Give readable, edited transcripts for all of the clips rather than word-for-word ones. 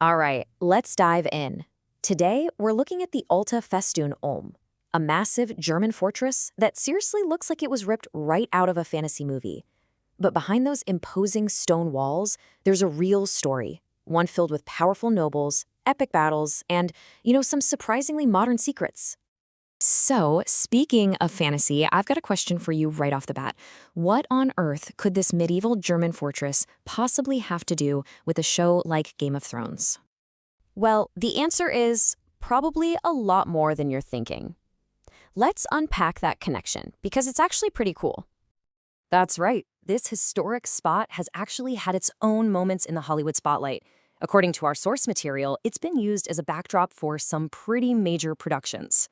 All right, let's dive in. Today, we're looking at the Alte Festung Ulm, a massive German fortress that seriously looks like it was ripped right out of a fantasy movie. But behind those imposing stone walls, there's a real story, one filled with powerful nobles, epic battles, and, some surprisingly modern secrets. So, speaking of fantasy, I've got a question for you right off the bat. What on earth could this medieval German fortress possibly have to do with a show like Game of Thrones? Well, the answer is probably a lot more than you're thinking. Let's unpack that connection, because it's actually pretty cool. That's right. This historic spot has actually had its own moments in the Hollywood spotlight. According to our source material, it's been used as a backdrop for some pretty major productions.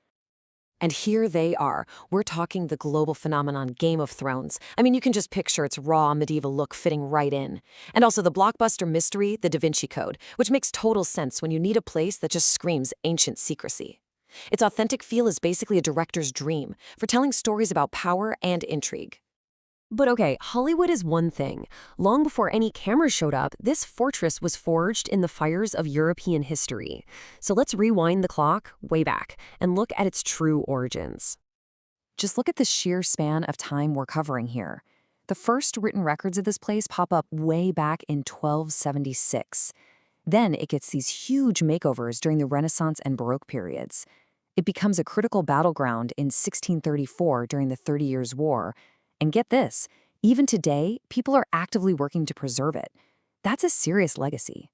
And here they are. We're talking the global phenomenon Game of Thrones. I mean, you can just picture its raw medieval look fitting right in. And also the blockbuster mystery, the Da Vinci Code, which makes total sense when you need a place that just screams ancient secrecy. Its authentic feel is basically a director's dream for telling stories about power and intrigue. But okay, Hollywood is one thing. Long before any cameras showed up, this fortress was forged in the fires of European history. So let's rewind the clock way back and look at its true origins. Just look at the sheer span of time we're covering here. The first written records of this place pop up way back in 1276. Then it gets these huge makeovers during the Renaissance and Baroque periods. It becomes a critical battleground in 1634 during the 30 Years' War. And get this, even today, people are actively working to preserve it. That's a serious legacy.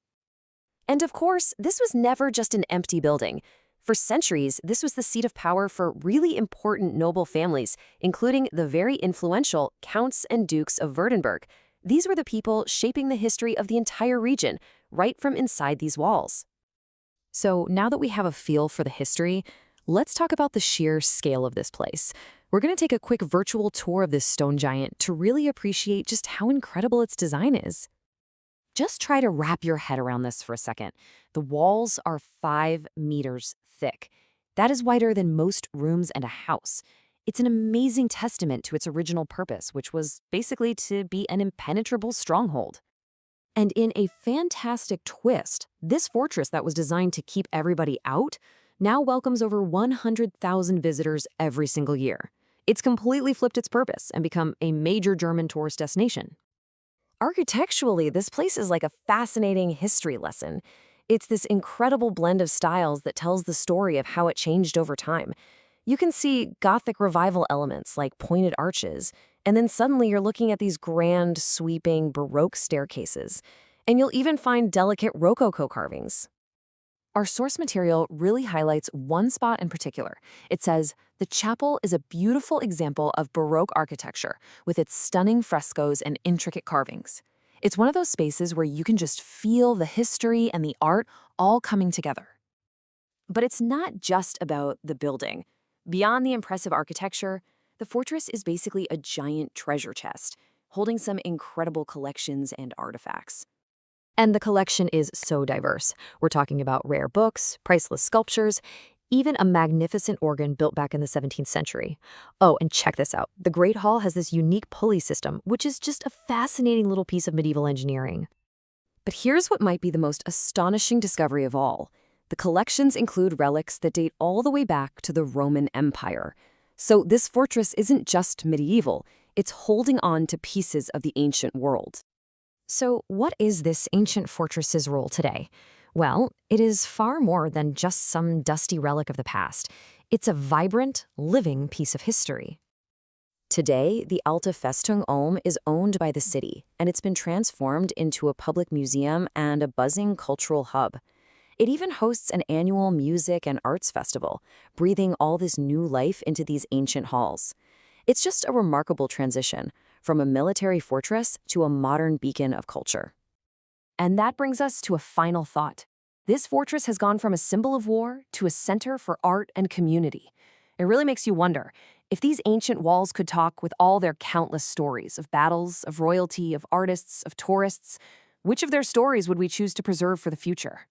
And of course, this was never just an empty building. For centuries, this was the seat of power for really important noble families, including the very influential Counts and Dukes of Württemberg. These were the people shaping the history of the entire region, right from inside these walls. So now that we have a feel for the history, let's talk about the sheer scale of this place. We're going to take a quick virtual tour of this stone giant to really appreciate just how incredible its design is. Just try to wrap your head around this for a second. The walls are 5 meters thick. That is wider than most rooms and a house. It's an amazing testament to its original purpose, which was basically to be an impenetrable stronghold. And in a fantastic twist, this fortress that was designed to keep everybody out now welcomes over 100,000 visitors every single year. It's completely flipped its purpose and become a major German tourist destination. Architecturally, this place is like a fascinating history lesson. It's this incredible blend of styles that tells the story of how it changed over time. You can see Gothic revival elements like pointed arches, and then suddenly you're looking at these grand, sweeping Baroque staircases. And you'll even find delicate Rococo carvings. Our source material really highlights one spot in particular. It says, "The chapel is a beautiful example of Baroque architecture with its stunning frescoes and intricate carvings." It's one of those spaces where you can just feel the history and the art all coming together. But it's not just about the building. Beyond the impressive architecture, the fortress is basically a giant treasure chest, holding some incredible collections and artifacts. And the collection is so diverse. We're talking about rare books, priceless sculptures, even a magnificent organ built back in the 17th century. Oh, and check this out. The Great Hall has this unique pulley system, which is just a fascinating little piece of medieval engineering. But here's what might be the most astonishing discovery of all. The collections include relics that date all the way back to the Roman Empire. So this fortress isn't just medieval, it's holding on to pieces of the ancient world. So what is this ancient fortress's role today? Well, it is far more than just some dusty relic of the past. It's a vibrant, living piece of history. Today, the Alte Festung Ulm is owned by the city, and it's been transformed into a public museum and a buzzing cultural hub. It even hosts an annual music and arts festival, breathing all this new life into these ancient halls. It's just a remarkable transition, from a military fortress to a modern beacon of culture. And that brings us to a final thought. This fortress has gone from a symbol of war to a center for art and community. It really makes you wonder, if these ancient walls could talk with all their countless stories of battles, of royalty, of artists, of tourists, which of their stories would we choose to preserve for the future?